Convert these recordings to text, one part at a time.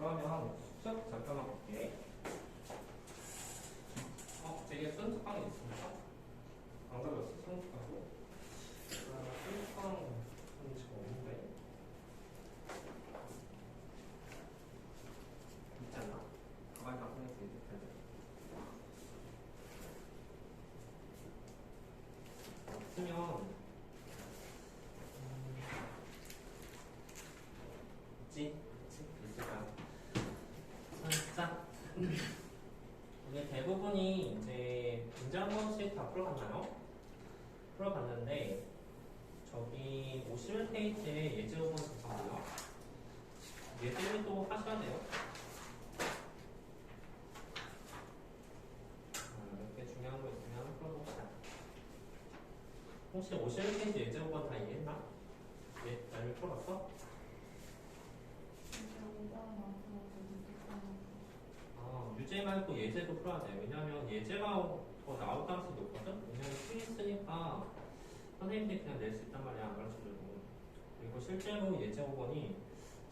그러면 쭉 잠깐만 볼게. 되게 쓴 척방이 있습니다. 방법이 없어, 쓴 척하고. 쓴 척방 지금 없는데. 있지 않나? 가만히 다 꺼냈어, 이제. 없으면, 있지? 있을까? 자, 이게 대부분이 이제 문제 한 번씩 다 풀어봤나요? 풀어봤는데 저기 51페이지에 예제 5번 잠깐만요. 예제를 또 하셔야 돼요. 이렇게 중요한 거 있으면 풀어봅시다. 혹시 51페이지 예제 5번 다 이해했나? 예, 잘 풀어봤어? 유제 말고 예제도 풀어야 돼요. 왜냐면 예제가 더 나올 가능성이 높거든? 왜냐면 풀이 있으니까 선생님들이 그냥 낼 수 있단 말이야, 안 가르쳐줘도. 그리고 실제로 예제 5번이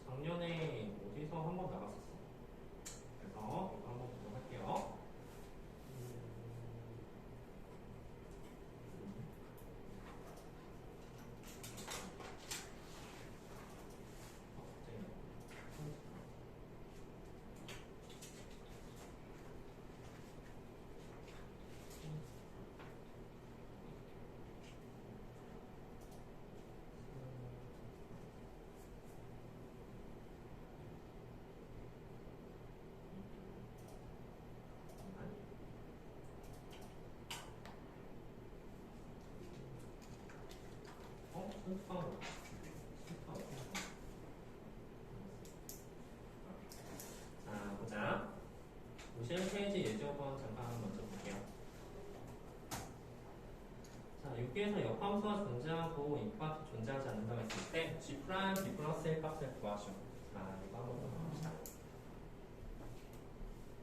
작년에 어디서 한번 나갔었어. 그래서 이거 한번 보도록 할게요. 자, 보자. 51페이지 예제 5번 잠깐 먼저 볼게요. 자, 여기에서 역함수가 존재하고 이 값이 존재하지 않는다고 했을 때 G 프라임 B 플러스 1 값을 구하시오. 자, 이거 한번 볼봅시다.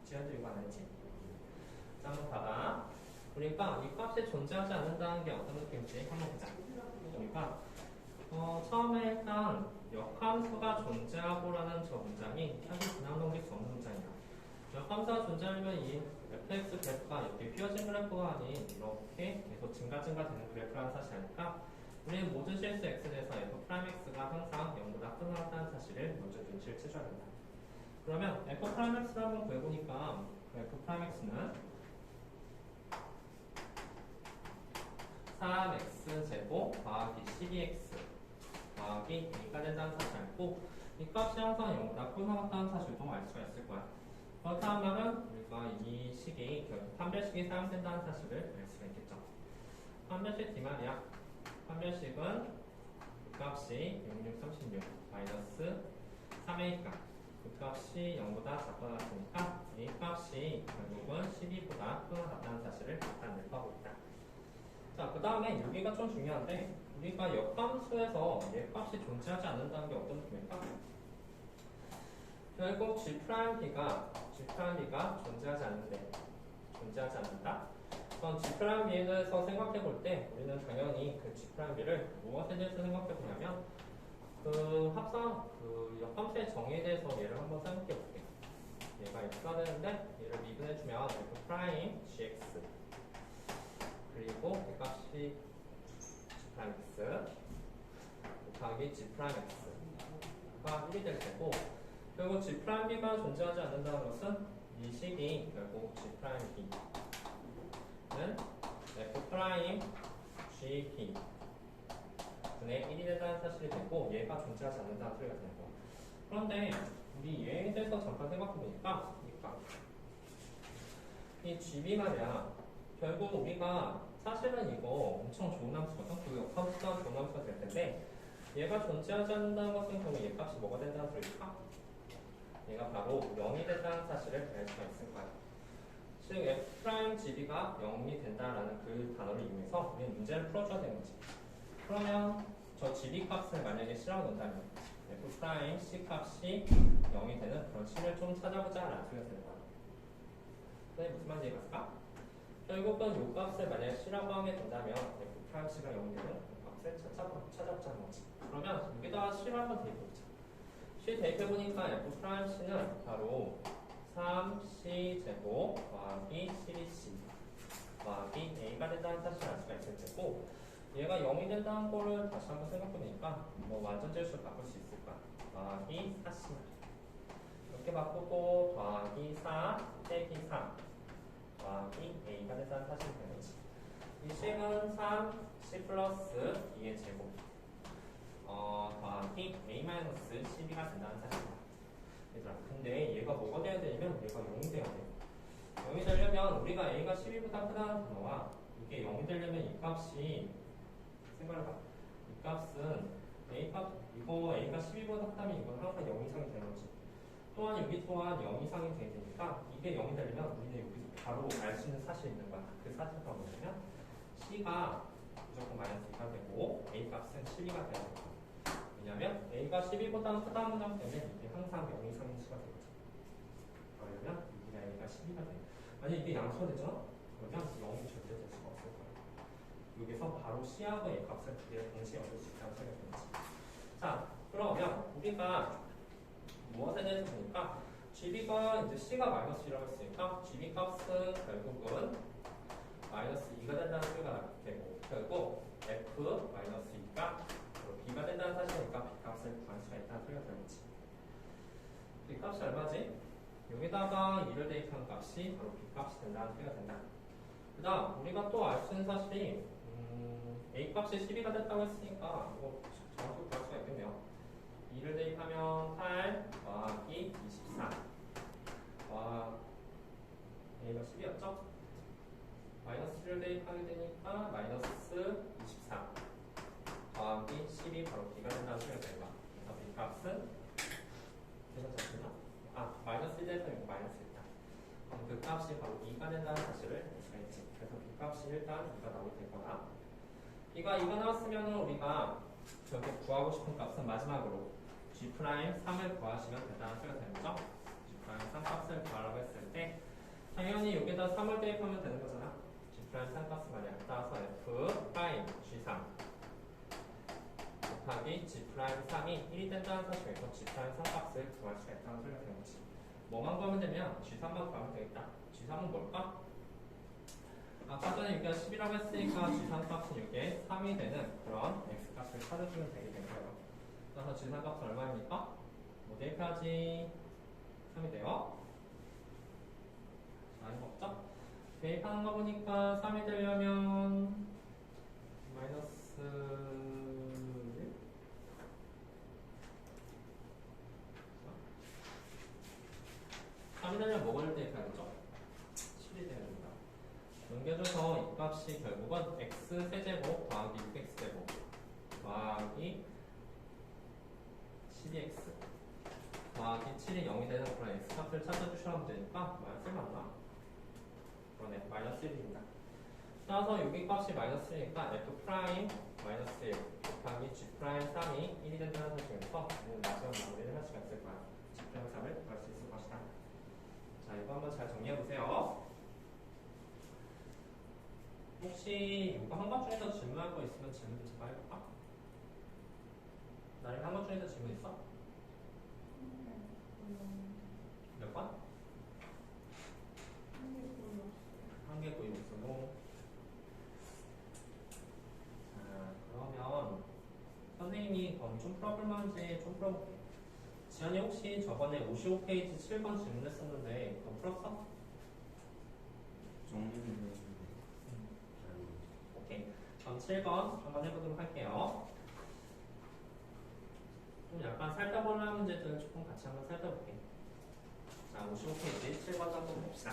지현도 이거 안 했지? 자, 한번 봐봐. 그러니까 이 값이 존재하지 않는다는 게 어떤 느낌인지 한번 보자. 그러니까 처음에 일단 역함수가 존재하고라는 저 문장이 사실 그냥 넘길 수 없는 문장이야. 역함수가 존재하면 이 fx 그래프가 이렇게 휘어진 그래프가 아닌 이렇게 계속 증가되는 그래프라는 사실 아니까 우리는 모든 실수 x에 대해서 f'x가 항상 0보다 크다는 사실을 먼저 눈치를 채줘야 된다. 그러면 f'x를 한번 구해보니까 f'x는 3x제곱 더하기 12x 더하기 a가 된다는 사실 알고 이 값이 항상 0보다 크다는 사실도 알 수가 있을 거야. 그렇다면 우리가 이 식이 결국 판별식이 사용된다는 사실을 알 수가 있겠죠. 판별식 뒷말이야. 판별식은 그 값이 6636 마이너스 3a 값. 그 값이 0보다 작거나 같으니까 a 값이 결국은 12보다 크거나 같다는 사실을 나타내고 있다. 자, 그 다음에 여기가 좀 중요한데 우리가 역함수에서 얘 값이 존재하지 않는다는 게 어떤 느낌일까? 결국 G'B가 존재하지 않는다. 그럼 G'B에서 생각해 볼 때 우리는 당연히 그 G'B를 무엇에 대해서 생각해 보냐면 그 역함수의 정의에 대해서 얘를 한번 생각해 볼게요. 얘가 x가 되는데 얘를 미분해주면 F'(gx) 그리고 이 값이 G'x 곱하기 G'x가 1이 될 테고 결국 G'B가 존재하지 않는다는 것은 이 식이 결국 G'B는 F'Gp 분의 1이 된다는 사실이 되고 얘가 존재하지 않는다는 소리가 되는 거야. 그런데 우리 얘에 대해서 잠깐 생각해보니까 이 Gb 말이야. 결국 우리가 사실은 이거 엄청 좋은 함수거든. 그 역함수가 좋은 함수가 될 텐데 얘가 존재하지 않는다는 것은 결국 얘 값이 뭐가 된다는 소리일까? 얘가 바로 0이 된다는 사실을 알 수가 있을 거야. 즉 F'GB가 0이 된다라는 그 단어를 이용해서 우리는 문제를 풀어줘야 되는 거지. 그러면 저 GB 값을 만약에 실어 놓는다면 F'C 값이 0이 되는 그런 식을 좀 찾아보자 라는 소리가 되는 거야. 근데 무슨 말인지 이해갔을까? 결국은 이 값을 만약에 C라고 하게 된다면 F'C가 0이 되는 그 값을 찾아보자는 거지. 그러면 여기다가 C를 한번 대입해보자. C 대입해보니까 F'C는 바로 3C 제곱 더하기 12C 더하기 A가 된다는 사실을 알 수가 있을 테고 얘가 0이 된다는 거를 다시 한번 생각해보니까 뭐 완전 제수로 바꿀 수 있을 거야. 더하기 4C 이렇게 바꾸고 더하기 4 빼기 3 더하기 A가 된다는 사실이 되는 거지. 이 C는 3C 플러스 2의 제곱 더하기 A-12가 된다는 사실이야. 얘들아, 근데 얘가 뭐가 돼야 되냐면 얘가 0이 돼야 돼. 0이 되려면 우리가 A가 12보다 크다는 단어와 이게 0이 되려면 이 값이 생각해봐. 이 값은 A 값, 이거 A가 12보다 크다면 이건 항상 0 이상이 되는 거지. 또한 여기 또한 0 이상이 돼야 되니까 이게 0이 되려면 우리는 여기서 바로 알 수 있는 사실이 있는 거야. 그 사실은 뭐냐면 C가 무조건 마이너스 2가 되고 A 값은 12가 돼야 돼. 왜냐면 A가 12보다 크다는 문장 때문에 이게 항상 0 이상인 수가 되거든. 그러려면 여기가 A가 12가 돼. 만약 이게 양수가 되잖아? 그러면 0이 절대 될 수가 없을 거야. 여기서 바로 C하고 A 값을 두 개를 동시에 얻을 수 있다는 소리가 되는 거지. 자, 그러면 우리가 무엇에 대해서 보니까 GB가 이제 C가 마이너스 1이라고 했으니까 GB 값은 결국은 마이너스 2가 된다는 소리가 되고 결국 F 마이너스 2가 B가 된다는 사실이니까 B 값을 구할 수가 있다는 소리가 되겠지. B 값이 얼마지? 여기다가 2를 대입한 값이 바로 B 값이 된다는 소리가 된다. 그 다음 우리가 또 알 수 있는 사실이 A 값이 12가 됐다고 했으니까 이거 정확히 구할 수가 있겠네요. 2를 대입하면 8 더하기 24 A가 10이었죠? 마이너스 1을 대입하게 되니까 마이너스 24 더하기 10이 바로 B가 된다는 소리가 되는 거야. 그래서 B 값은 계산 잘했나? 마이너스 1 대입하면 마이너스 1다. 그럼 그 값이 바로 2가 된다는 사실을 알 수가 있지. 그래서 B 값이 일단 2가 나오게 될 거야. B가 2가 나왔으면 우리가 저렇게 구하고 싶은 값은 마지막으로 G'3을 구하시면 된다는 소리가 되는 거죠? G'3 값을 구하라고 했을 때 당연히 여기다 3을 대입하면 되는 거잖아. G'3 값은 말이야. 따라서 F'G3 곱하기 G'3이 1이 된다는 사실에서 G'3 값을 구할 수가 있다는 소리가 되는 거지. 뭐만 구하면 되면 G3만 구하면 되겠다. G3은 뭘까? 아까 전에 여기가 10이라고 했으니까 G3 값은 이게 3이 되는 그런 X 값을 찾아주면 되게 된 거예요. 그래서 G3 값은 얼마입니까? 뭐 대입해야지 3이 돼요. 아니 없죠? 대입하는 거 보니까 3이 되려면 마이너스 1? 3이 되려면 뭐를 대입해야겠죠? 7이 돼야 됩니다. 넘겨줘서 이 값이 결국은 x 세제곱 더하기 6x 제곱 더하기 12x 더하기 7이 0이 되는 그런 x 값을 찾아주시면 되니까 마이너스 1 맞나? 그러네, 마이너스 1입니다. 따라서 여기 값이 마이너스 1이니까 f 프라임 마이너스 1 곱하기 g 프라임 3이 1이 된다는 사실에서 마지막 마무리를 할 수가 있을 거야. g 프라임 3을 구할 수 있을 것이다. 자, 이거 한번 잘 정리해 보세요. 혹시 이거 한 것 중에서 질문할 거 있으면 질문 좀 해볼까? 나름 한것 중에서 질문 있어? 몇 번? 한 개 고유 없어도. 자, 그러면 선생님이 그럼 좀 풀어볼 만한지 좀 풀어볼게. 지연이 혹시 저번에 55페이지 7번 질문했었는데 그거 풀었어? 정리는 오케이. 그럼 7번 한번 해보도록 할게요. 좀 약간 살펴보는 문제들 조금 같이 한번 살펴볼게. 자, 55페이지 7번 한번 봅시다.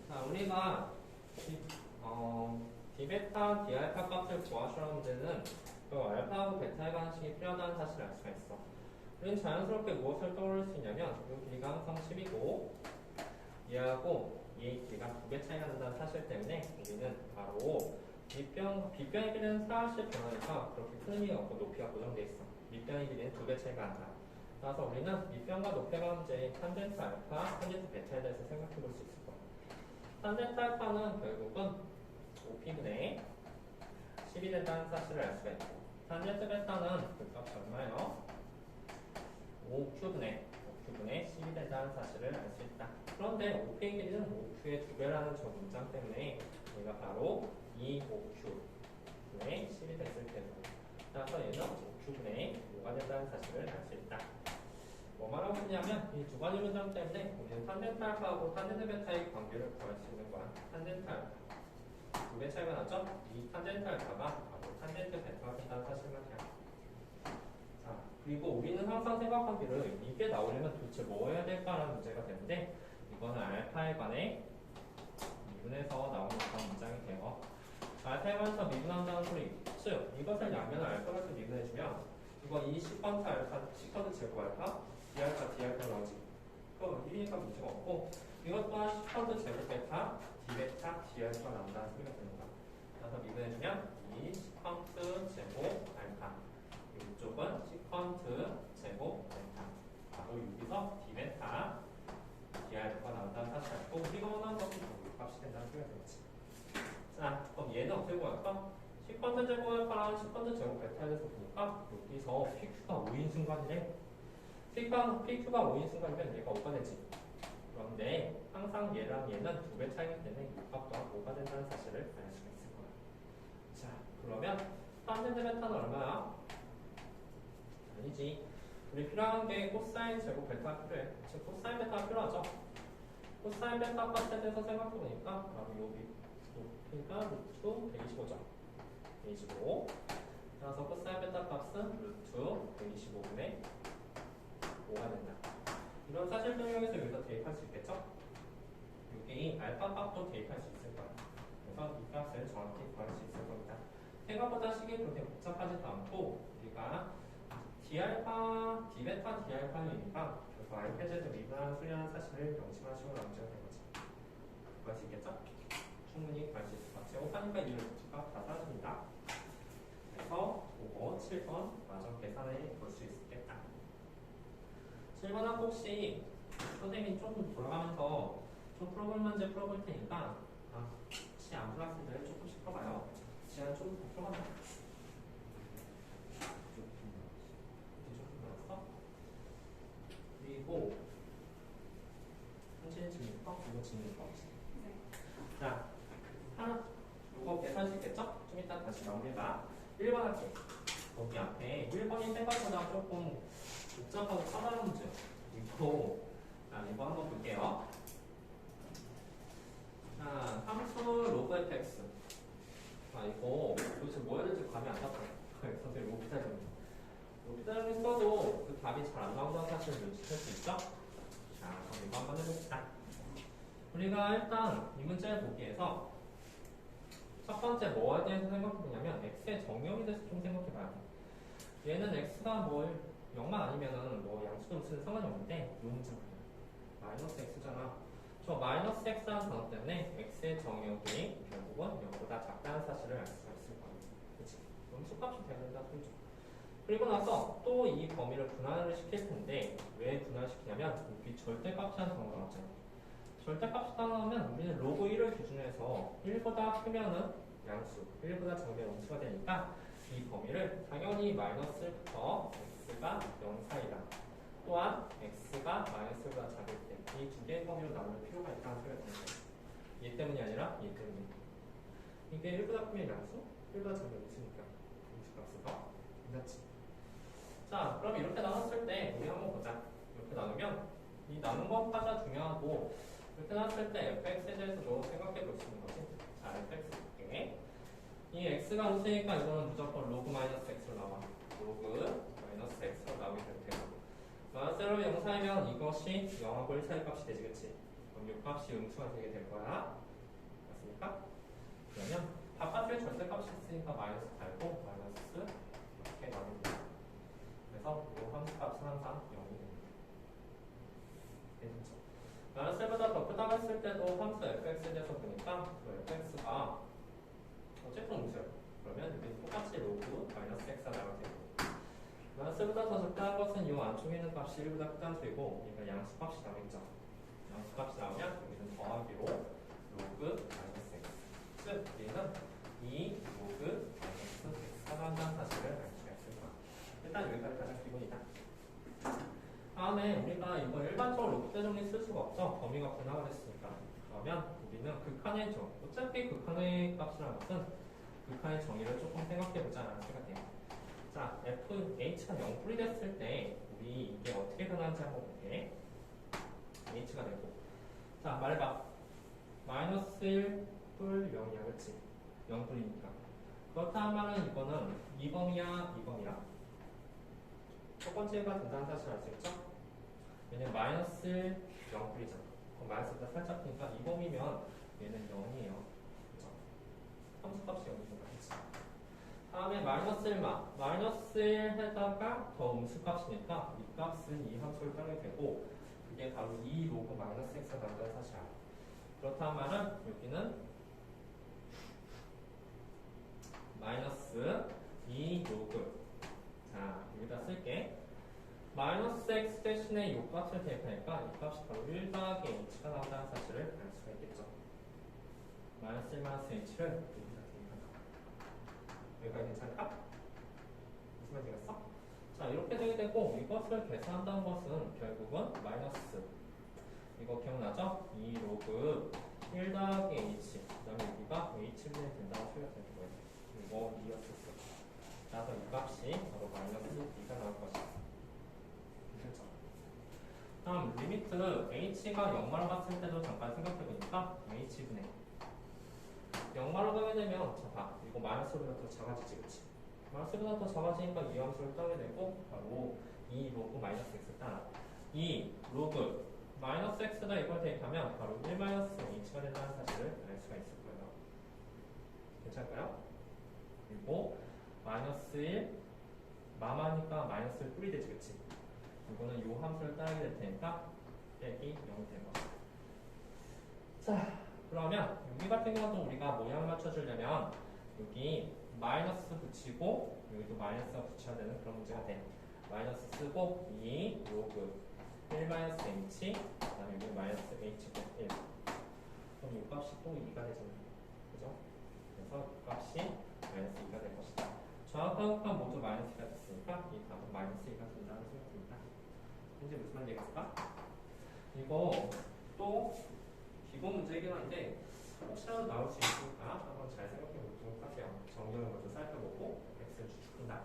자, 우리가 디베타, 디알파 값을 구하시라는 데는 그 알파하고 베타의 관식이 필요하다는 사실을 알 수가 있어. 우리는 자연스럽게 무엇을 떠올릴 수 있냐면 이 길이가 항상 10이고 얘하고 얘의 길이가 2배 차이가 난다는 사실 때문에 우리는 바로 B병의 길이는 사실 변하니까 그렇게 큰 의미가 없고 높이가 고정되어 있어. 밑변의 길이는 2배 차이가 난다. 따라서 우리는 밑변과 높이가 문제인 탄젠트 알파, 탄젠트 베타에 대해서 생각해 볼 수 있을 거야. 탄젠트 알파는 결국은 5p분의 10이 된다는 사실을 알 수가 있고, 탄젠트 베타는 그 값이 얼마예요? 5q분의 10이 된다는 사실을 알 수 있다. 그런데 5p의 길이는 5q의 2배라는 저 문장 때문에 우리가 바로 2,5q분의 10이 됐을 테고, 따라서 얘는 5q분의 5가 된다는 사실을 알 수 있다. 뭐 말하고 있냐면 이 두 가지 문장 때문에 우리는 탄젠트 알파하고 탄젠트 베타의 관계를 구할 수 있는 거야. 탄젠트 알파 2배 차이가 나죠? 이 탄젠트 알파가 바로 탄젠트 베타가 된다는 사실만이야. 자, 그리고 우리는 항상 생각하기를 이게 나오려면 도대체 뭐 해야 될까라는 문제가 되는데, 이거는 알파에 관해 미분해서 나오는 그런 문장이 돼요. 알파에 관해서 미분한다는 소리, 즉 이것을 양면을 알파로 미분해주면 이거 이 시퀀트 알파, 시퀀트 제곱 알파, D알파, D알파 나오지. 그럼 1이니까 문제가 없고, 이것 또한 시퀀트 제곱 베타, D베타, D알파 나온다는 소리가 되는 거야. 그래서 미분해주면 이 시퀀트 제곱 알파, 이쪽은 시퀀트 제곱 베타, 바로 여기서 D베타, D알파가 나온다는 사실 알고, 우리가 원하는 것이 값이 된다는 소리가 되겠지. 자, 그럼 얘는 어떻게 구할까? 시퀀트 제곱 알파랑 시퀀트 제곱 베타에 대해서 보니까 여기서 PQ가 5인 순간이래. PQ가 5인 순간이면 얘가 5가 되지. 그런데 항상 얘랑 얘는 2배 차이기 때문에 이 값 또한 5가 된다는 사실을 알 수가 있을 거야. 자, 그러면 탄젠트 베타는 얼마야? 아니지. 우리 필요한 게 코사인 제곱 베타가 필요해. 즉 코사인 베타가 필요하죠. 코사인 베타 값에 대해서 생각해보니까 바로 여기 높이가 루트 125죠. 125. 따라서 코사인 베타 값은 루트 125분의 5가 된다. 이런 사실 설명에서 여기서 대입할 수 있겠죠? 여기 알파 값도 대입할 수 있을 거야. 그래서 이 값을 정확히 구할 수 있을 겁니다. 생각보다 식이 그렇게 복잡하지도 않고, 우리가 D알파, D베타, D알파이니까 결국 알파제도 미분하는 수리라는 사실을 명심하시고 나오셔야 되는 거지. 구할 수 있겠죠? 충분히 구할 수 있을 것 같아요. 제곱하니까 이 루트가 다 사라집니다. 그래서 5번, 7번 마저 계산해 볼 수 있겠다. 7번은 혹시 선생님이 조금 돌아가면서 좀 풀어볼 문제 풀어볼 테니까 혹시 안 풀 학생들 조금씩 풀어봐요. 시간 좀 더 풀어가자. 그리고 현재 질문법, 이거 질문법. 네. 자, 하나, 이거 계산식 있겠죠? 좀 이따 다시 마무리해봐. 1번 할게. 거기 앞에 1번이 생각보다 조금 복잡하고 까다로운 문제. 이거 한번 볼게요. 자, 함수 로그 fx. 이거 도대체 뭐 해야 될지 감이 안 잡혀요. 선생님 로그 타점이. 로그 타점이 써도 그 답이 잘 안 나온다는 사실을 눈치챌 수 있죠? 자, 그럼 이거 한번 해봅시다. 우리가 일단 이 문제를 보기에서 첫 번째 뭐에 대해서 생각해보냐면 x의 정형에 대해서 좀 생각해봐야 돼. 얘는 x가 뭐 0만 아니면은 뭐 양수도 쓰는 상관이 없는데 요 문제는 마이너스 x잖아. 저 마이너스 x라는 단어 때문에 x의 정형이 결국은 0보다 작다는 사실을 알 수가 있을 거예요. 그치? 그럼 수값이 돼야 된다 소리죠. 그리고 나서 또 이 범위를 분할을 시킬 텐데 왜 분할을 시키냐면 여기 절대값이라는 단어가 나왔잖아. 절대값이 나오면 우리는 로그 1을 기준으로 해서 1보다 크면은 양수, 1보다 작으면 음수가 되니까 이 범위를 당연히 마이너스부터 x가 0 사이다. 또한 x가 마이너스보다 작을 때 이 두 개의 범위로 나눌 필요가 있다는 소리가 되는 거예요. 얘 때문이 아니라 얘 때문에. 이게 1보다 크면 양수, 1보다 작으면 음수니까 음수값으로 괜찮지? 자, 그럼 이렇게 나눴을 때 우리 한번 보자. 이렇게 나누면 이 나눈 것까지 중요하고, 이렇게 나눴을 때 fx에 대해서도 생각해 볼 수 있는 거지. 자, fx 볼게. 이 x가 음수니까 이거는 무조건 로그 마이너스 x로 나와. 로그 마이너스 x로 나오게 될 테고, 마이너스로 0 사이면 이것이 0하고 1 사이 값이 되지, 그치? 그럼 이 값이 음수가 되게 될 거야. 맞습니까? 그러면 바깥쪽에 절대값이 있으니까 마이너스 달고 마이너스 이렇게 나옵니다. 그래서 이 함수값은 항상 0이 됩니다. 괜찮죠? 마이너스 1보다 더 크다고 했을 때도 함수 fx에 대해서 보니까 그 fx가 어쨌든 음수예요. 그러면 여기 똑같이 로그 마이너스 x가 나올 테고, 마이너스보다 더 작다는 것은 이 안쪽에 있는 값이 1보다 크다는 소리고, 그러니까 양수값이 나오겠죠. 양수값이 나오면 여기는 더하기로 로그 마이너스 x. 즉, 얘는 2 로그 마이너스 x가 나온다는 사실을 알 수가 있을 거야. 일단 여기까지 가장 기본이다. 다음에 우리가 이거 일반적으로 로프 정리 쓸 수가 없죠. 범위가 분화가 됐으니까. 그러면 우리는 극한의 정. 어차피 극한의 값이라는 것은 극한의 정의를 조금 생각해보자라는 생각이에요. 자, h가 0풀이 됐을 때 우리 이게 어떻게 변하는지 한번 볼게. h가 되고. 자, 말해봐. 마이너스 1 풀 0이야, 그치? 0풀이니까. 그렇다 하면은 이거는 2범이야, 2범이야? 첫 번째가 된다는 사실을 알 수 있죠? 왜냐면 마이너스 0풀이잖아. 그럼 마이너스보다 살짝 크니까 2범이면 얘는 0이에요. 그죠? 함수값이 0이니까. 그치? 다음에 마이너스 1마. 마이너스 1 해다가 더 음수값이니까 이 값은 이 함수를 따게 되고 그게 바로 2 로그 마이너스 x가 나온다는 사실이야. 그렇다면은 여기는 마이너스 2 로그. 자, 여기다 쓸게. 마이너스 x 대신에 이 값을 대입하니까 이 값이 바로 1 더하기 h가 나온다는 사실을 알 수가 있겠죠. 마이너스 1 마이너스 h를 여기다 대입한다. 여기가 괜찮을까? 무슨 말 되겠어? 자, 이렇게 되게 되고 이것을 계산한다는 것은 결국은 마이너스 이거 기억나죠? 2 로그 1 더하기 h 그 다음에 여기가 h분의 된다고 소리가 되는 거예요. 그리고 2였었어. 따라서 이 값이 바로 마이너스 2가 나올 것이다. 그렇죠? 다음 리미트 h가 0마로 갔을 때도 잠깐 생각해보니까 h분의 0마로 가게 되면 자 봐. 이거 마이너스보다 더 작아지지 그치? 마이너스보다 더 작아지니까 이 함수를 따게 되고 바로 2 로그 마이너스 x 따라 2 로그 마이너스 x다 이걸 대입하면 바로 1 마이너스 h가 된다는 사실을 알 수가 있을 거예요. 괜찮을까요? 그리고 마이너스 1 마마니까 마이너스 1 뿔이 되지 그치? 이거는 요 함수를 따게 될 테니까 빼기 0이 될 것이다. 자, 그러면 여기 같은 경우도 우리가 모양 맞춰주려면 여기 마이너스 붙이고 여기도 마이너스가 붙여야 되는 그런 문제가 돼. 마이너스 쓰고 2 로그 1 마이너스 h 그 다음에 여기 마이너스 h 곱 1 그럼 이 값이 또 2가 되잖아. 그죠? 그래서 이 값이 마이너스 2가 될 것이다. 정확한 값 모두 마이너스 2가 됐으니까 이 값은 마이너스 2가 된다는 생각입니다. 현재 무슨 말인지 알겠을까? 이거 또 기본 문제이긴 한데 혹시라도 나올 수 있으니까 한번 잘 생각해 보도록 하세요. 정정을 먼저 살펴보고 x를 추측한다.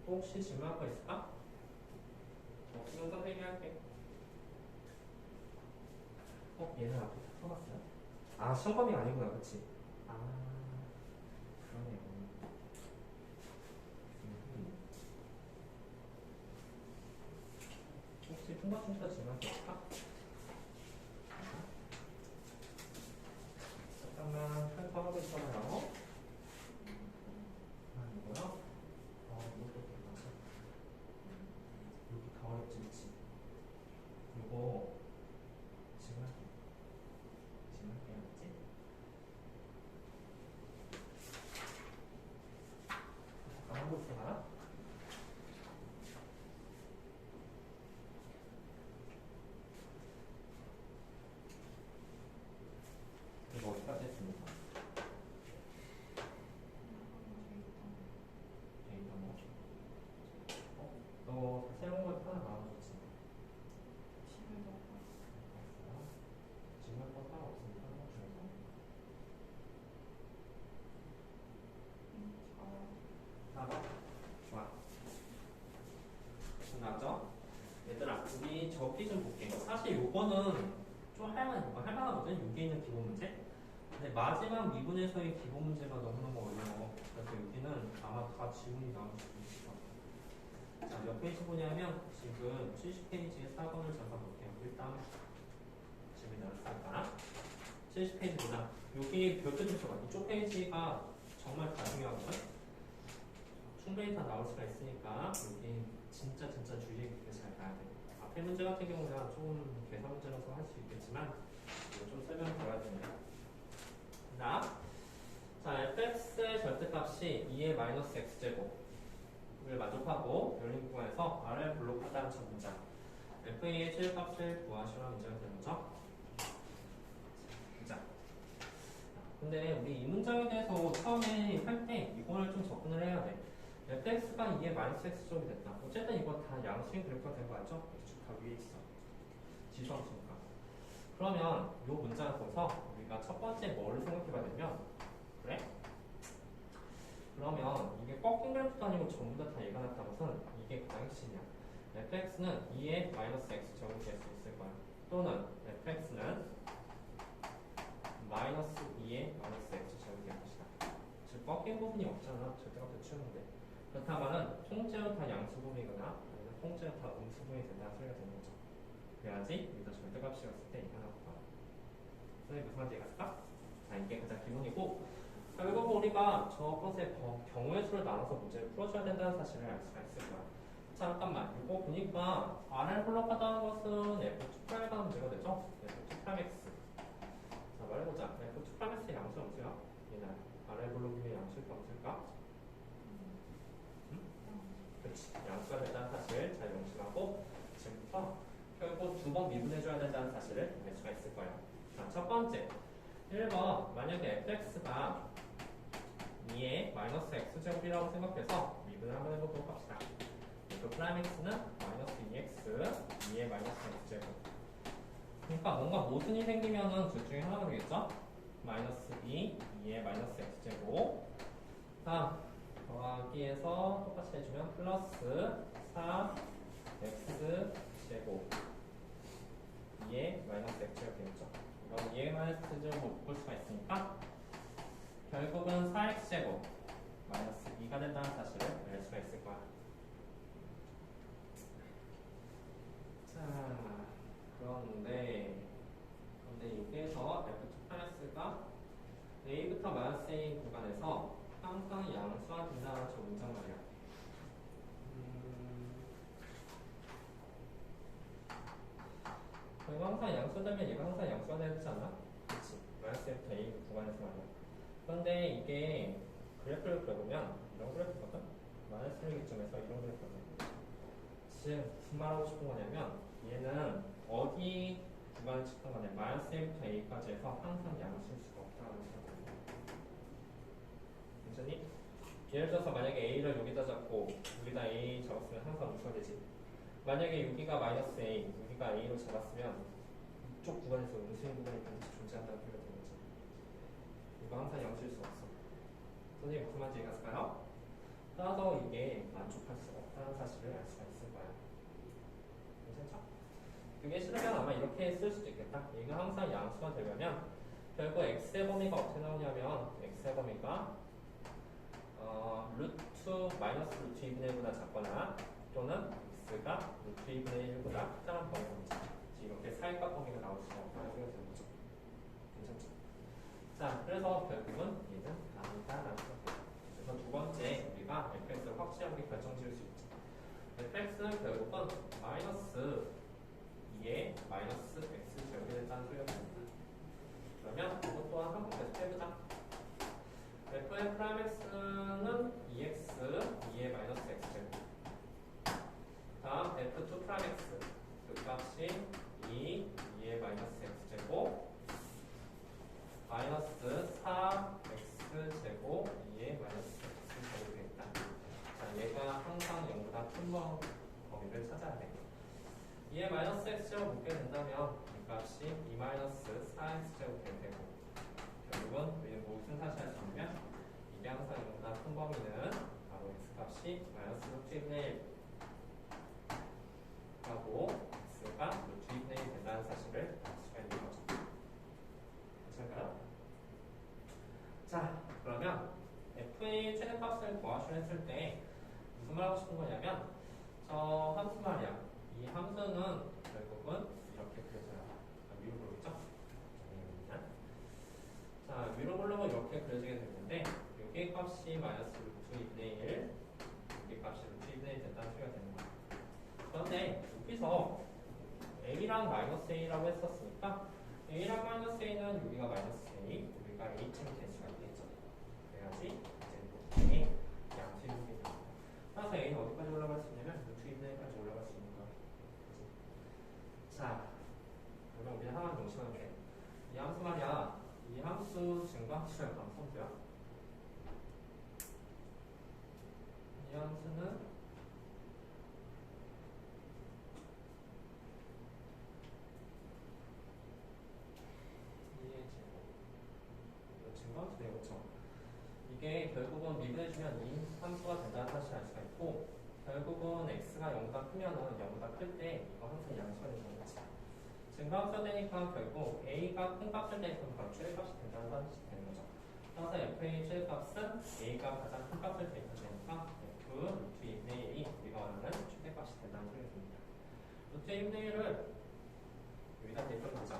또 혹시 질문할 거 있을까? 없으면 선생님이 할게. 얘는 앞에 다 써봤어요? 아, 시험 범위가 아니구나, 그치? 아, 그러네요. 혹시 퉁가퉁가 질문할 거 있을까? 잠깐만 펼쳐하고 있어봐요. 이거요? 이것도 괜찮아. 여기 더 어렵지, 그치? 이거 지금 할게. 알았지? 잠깐 하고 있어봐. 이거 어디까지 했습니까? 너 새로운 걸 하나 나와줬지? 질문 거 따로 없으니까 한번 중에서 나봐. 좋아. 나죠? 얘들아, 우리 저기 좀 볼게. 사실 요거는 좀 할만하거든? 여기 있는 기본 문제? 근데 마지막 미분에서의 기본 문제가 너무너무 어려워. 그래서 여기는 아마 다 지문이 나올 수도 있을 것 같아. 자, 몇 페이지 보냐면 지금 70페이지에 4번을 잠깐 볼게요. 일단 지문이 나왔으니까 70페이지 보자. 여기 별표 좀 써봐. 이쪽 페이지가 정말 다 중요하거든? 충분히 다 나올 수가 있으니까 여기 진짜 주의 깊게 잘 봐야 돼. 앞에 문제 같은 경우는 좀 계산 문제라서 할 수 있겠지만 이거 좀 설명 들어야 됩니다. 자, fx의 절대값이 2의 마이너스 x제곱 을 만족하고 열린 구간에서 R을 블록하다는 첫 문장. FA의 최대값을 구하시라는 문장이 되는 거죠. 자, 근데 우리 이 문장에 대해서 처음에 할 때 이거를 좀 접근을 해야 돼. fx가 2의 마이너스 x제곱이 됐다. 어쨌든 이거 다 양수인 그래프가 된 거 알죠? 다 위에 있어. 지수함수니까. 그러면 이 문장을 보면서 우리가 첫 번째 뭐를 생각해봐야 되면, 그래? 그러면 이게 꺾인 그래프도 아니고 전부 다 얘가 나타난 것은 이게 가행식이야. fx는 2의 마이너스 x제곱이 될 수 있을 거야. 또는 fx는 마이너스 2의 마이너스 x제곱이 될 것이다. 즉 꺾인 부분이 없잖아. 절대값을 치우는데. 그렇다면 통째로 다 양수 부분이거나 아니면 통째로 다 음수 부분이 된다는 소리가 되는 거죠. 그래야지 여기다 절대값이었을 때 이거 나올 거야. 선생님 무슨 말인지 이해갔을까? 자, 이게 가장 기본이고, 결국 우리가 저것의 경우의 수를 나눠서 문제를 풀어줘야 된다는 사실을 알 수가 있을 거야. 자, 잠깐만. 이거 보니까 R을 블록하다는 것은 F2'에 관한 문제가 되죠? F2'X. 자, 말해보자. F2'X의 양수 함수야? 얘는 R을 블록이면 양수일까 없을까? 응? 그렇지. 양수가 된다는 사실 잘 명심하고 지금부터 결국 2번 미분해줘야 된다는 사실을 알 수가 있을 거야. 자, 첫 번째. 1번. 만약에 fx가 2의 마이너스 x제곱이라고 생각해서 미분을 한번 해보도록 합시다. 그 프라임 x는 마이너스 2x, 2의 마이너스 x제곱. 그러니까 뭔가 모순이 생기면은 둘 중에 하나가 되겠죠? 마이너스 2, 2의 마이너스 x제곱. 다음, 더하기에서 똑같이 해주면 플러스 4, x제곱. 2의 마이너스 x제곱 되겠죠? 이건 2의 마이너스 x제곱을 묶을 수가 있으니까 결국은 4x제곱 마이너스 2가 된다는 사실을 알 수가 있을 거야. 자, 그런데 여기에서 F2'가 A부터 마이너스 A 구간에서 항상 양수화 된다는 저 문장 말이야. 이거 항상 양수되면 얘가 항상 양수가 되지 않나? 그치. 마이너스 F부터 A 구간에서 말이야. 그런데 이게 그래프를 그려보면 이런 그래프거든? 마이너스 1기점에서 이런 그래프거든. 즉 무슨 말하고 싶은 거냐면 얘는 어디 구간을 측정 간에 마이너스 1부터 A까지 해서 항상 양수일 수가 없다는 거거든요. 괜찮니? 예를 들어서 만약에 A를 여기다 잡고 여기다 A 잡았으면 항상 음수가 되지. 만약에 여기가 마이너스 A, 여기가 A로 잡았으면 이쪽 구간에서 음수인 부분이 반드시 존재한다는 소리가 되는 거지. 이거 항상 양수일 수 없어. 선생님 무슨 말인지 이해갔을까요? 따라서 이게 만족할 수 없다는 사실을 알 수가 있을 거야. 괜찮죠? 그게 싫으면 아마 이렇게 쓸 수도 있겠다. 얘가 항상 양수가 되려면 결국 x의 범위가 어떻게 나오냐면 x의 범위가 루트 마이너스 루트 2분의 1보다 작거나 또는 x가 루트 2분의 1보다 크다는 범위입니다. 이렇게 사이값 범위가 나올 수가 없다는 소리가 되는 거죠. 괜찮죠? 자, 그래서 결국은 얘는 아니다라는 거예요. 그래서 두 번째 우리가 fx를 확실하게 결정 지을 수 있죠. fx는 결국은 마이너스 2의 마이너스 x 제곱이 된다는 소리가 됩니다. 그러면 이것 또한 한번 계속 해보자. f의 프라임 x는 2x, 2의 마이너스 x제곱. 다음 f2 프라임 x 그 값이 2, 2의 마이너스 x제곱 마이너스 4x제곱 2의 마이너스 x제곱이 되겠다. 자, 얘가 항상 0보다 큰 범위를 찾아야 돼. 2의 마이너스 x제곱 묶게 된다면 이 값이 2 마이너스 4x제곱이 되고 결국은 우리는 무슨 사실을 찾으면 이게 항상 0보다 큰 범위는 바로 x값이 마이너스 루트 2분의 1 하고 x가 루트 2분의 1 된다는 사실을 알 수가 있는 거죠. 괜찮을까요? 자, 그러면 f의 최대값을 구하시려 했을 때 무슨 말 하고 싶은 거냐면 저 함수 말이야. 이 함수는 결국은 이렇게 그려져요. 위로 그리죠? 자, 위로 그리면 이렇게 그려지게 되는데 여기 값이 마이너스 루트 2분의 1 여기 값이 루트 2분의 1 된다는 소리가 되는 거야. 그런데 여기서 a랑 마이너스 a라고 했었으니까 a랑 마이너스 a는 여기가 마이너스 a, 여기가 a층이 될 수가 있겠죠. 그래야지 이제 양수인 부분이 나옵니다. 따라서 a는 자, 그러면 우리 하나만 명심하면 돼. 이 함수 말이야. 이 함수 증가함수야, 함수야. 이 함수는 증가함수네요, 그렇죠? 이게 결국은 미분해주면 이 함수가 된다는 사실을 알 수가 있고, 결국은 x가 0보다 크면은 0보다 클 때 이거 항상 양수가 된다는 거지. 증가함수가 되니까 결국 a가 큰 값을 대입하면 바로 최대값이 된다는 사실이 되는 거죠. 따라서 f의 최대값은 a가 가장 큰 값을 대입하면 되니까 f 루트 2분의 1이 우리가 원하는 최대값이 된다는 소리가 됩니다. 루트 2분의 1을 여기다 대입하면 되죠.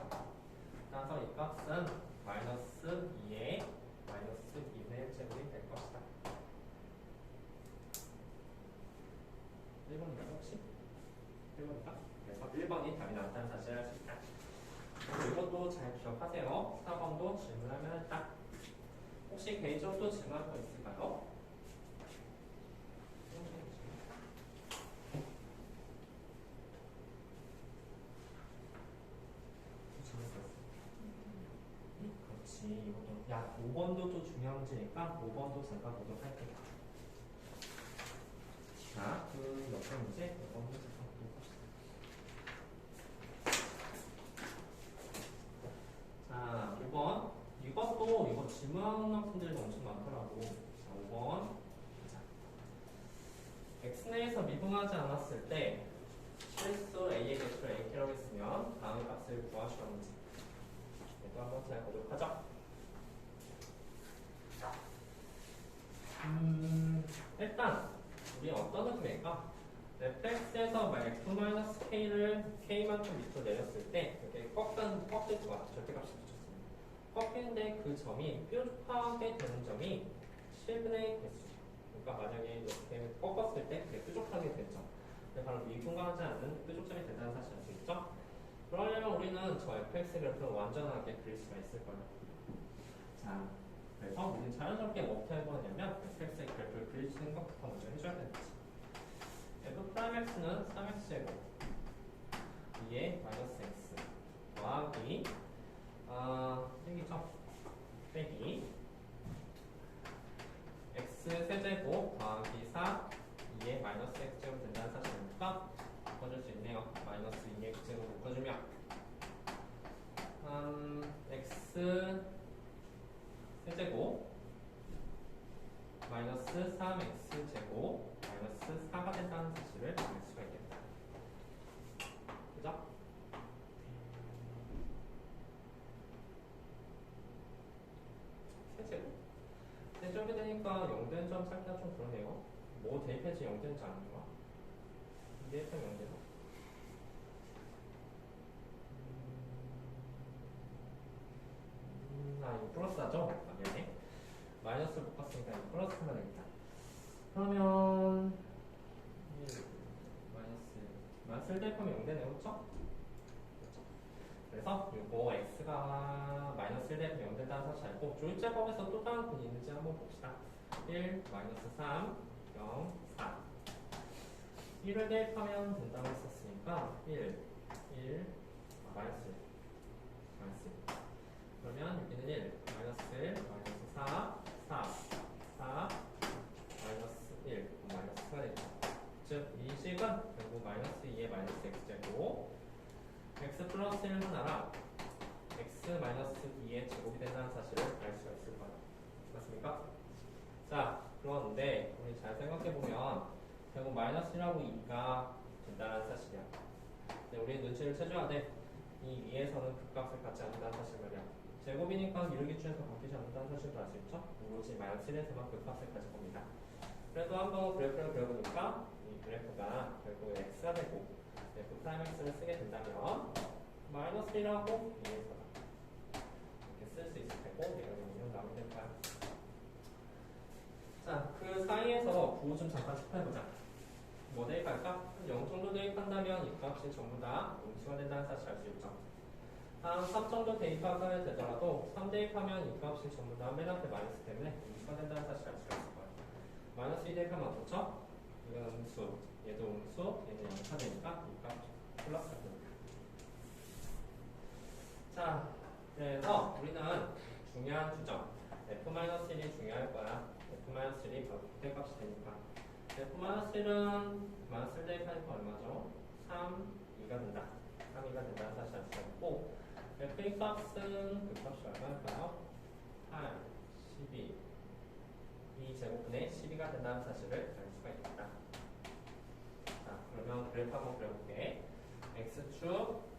따라서 이 값은 마이너스 2의 마이너스 2분의 1제곱이 될 것이다. 1번인가 혹시? 1번인가? 그래서 1번이 답이 나왔다는 사실을 알 수 있다. 그리고 이것도 잘 기억하세요. 4번도 질문하면 했다. 혹시 개인적으로 또 질문할 거 있을까요? 그렇지. 이것도 야 5번도 또 중요한 문제니까 5번도 잠깐 보도록 할게요. 자, 그 옆에 문제 5번 문제 잠깐 보도록 합시다. 자, 5번 이것도 이거 질문하는 학생들이 엄청 많더라고. 자, 5번 자, x 내에서 미분하지 않았을 때 실수 a의 개수를 ak라고 했으면 다음 값을 구하시라는 문제. 이거 한번 잘 보도록 하죠. 일단 우리 어떤 느낌일까? fx에서 x-k를 k만큼 밑으로 내렸을 때 이렇게 꺾을 거야. 절대값이 붙였습니다. 꺾이는데 그 점이 뾰족하게 되는 점이 실분의 개수. 그러니까 만약에 이렇게 꺾었을 때 그게 뾰족하게 된 점. 바로 미분가하지 않는 뾰족점이 된다는 사실 알 수 있죠? 그러려면 우리는 저 fx 그래프를 완전하게 그릴 수가 있을 거예요. 자, 그래서 우리는 자연스럽게 뭐부터 해보냐면 fx의 그래프를 그릴 수 있는 것부터 먼저 해줘야 되는 거지. f'x는 3x제곱 2의 마이너스 x 더하기 생기죠? 빼기 x 세제곱 더하기 4 2의 마이너스 x제곱 된다는 사실이니까 바꿔줄 수 있네요. 마이너스 2x제곱 바꿔주면 x 세제곱 마이너스 3x제곱 마이너스 4가 된다는 사실을 알 수가 있겠다. 그죠? 세제곱 세제곱이 되니까 0되는 점 찾기가 좀 그러네요. 뭐 대입해야지 0되는지 아는 거야? 대입하면 0되나? 이거 플러스 하죠? 미안해. 마이너스를 못 봤으니까 이거 플러스 하면 되겠다. 그러면 마이너스 대입하면 0되네요. 그렇죠? 그래서 이거 x가 마이너스 1 대입하면 0 된다는 사실 알고 조율제법에서 또 다른 분이 있는지 한번 봅시다. 1, 마이너스 3, 0, 4 1을 대입하면 된다고 했었으니까 1, 마이너스 1 그러면 여기는 1, 마이너스 1, 마이너스 4, 마이너스 1, 마이너스 4가 되겠죠. 즉, 이 식은 결국 마이너스 2의 마이너스 x제곱 x 플러스 1 하나랑 x 마이너스 2의 제곱이 된다는 사실을 알 수가 있을 거예요. 맞습니까? 자, 그런데 우리 잘 생각해보면 결국 마이너스 1하고 2가 된다는 사실이야. 근데 우리 눈치를 채줘야 돼. 이 위에서는 극값을 갖지 않는다는 사실 말이야. 제곱이니까 이를 기준에서 바뀌지 않는다는 사실도 알 수 있죠? 오로지 마이너스 1에서만 극값을 가질 겁니다. 그래도 한번 그래프를 그려보니까 이 그래프가 결국 x가 되고 f 프라임 x를 쓰게 된다면 마이너스 1하고 2에서 이렇게 쓸 수 있을 테고 이런 나오게 될 거야. 자, 그 사이에서 부호 좀 잠깐 짚어보자. 뭐 대입할까? 0 정도 대입한다면 이 값이 전부 다 음수가 된다는 사실 알 수 있죠. 한 3 정도 대입하게 되더라도 3 대입하면 이 값이 전부 다 맨 앞에 마이너스 때문에 음수가 된다는 사실 알 수가 있을 거예요. 마이너스 2 대입하면 어떻죠? 이건 음수, 얘도 음수, 얘는 0차 되니까 이 값 플러스가 됩니다. 그래서 우리는 중요한 주점 F-1이 중요할 거야. F-1이 바로 극대값이 되니까. F-1은 마이너스 대입하니까 얼마죠? 3, 2가 된다. 3, 2가 된다는 사실 알 수 있고 F의 값은 그 값이 얼마일까요? 8, 12 이 제곱분의 12가 된다는 사실을 알 수가 있다. 자, 그러면 그래프 한번 그려볼게. X축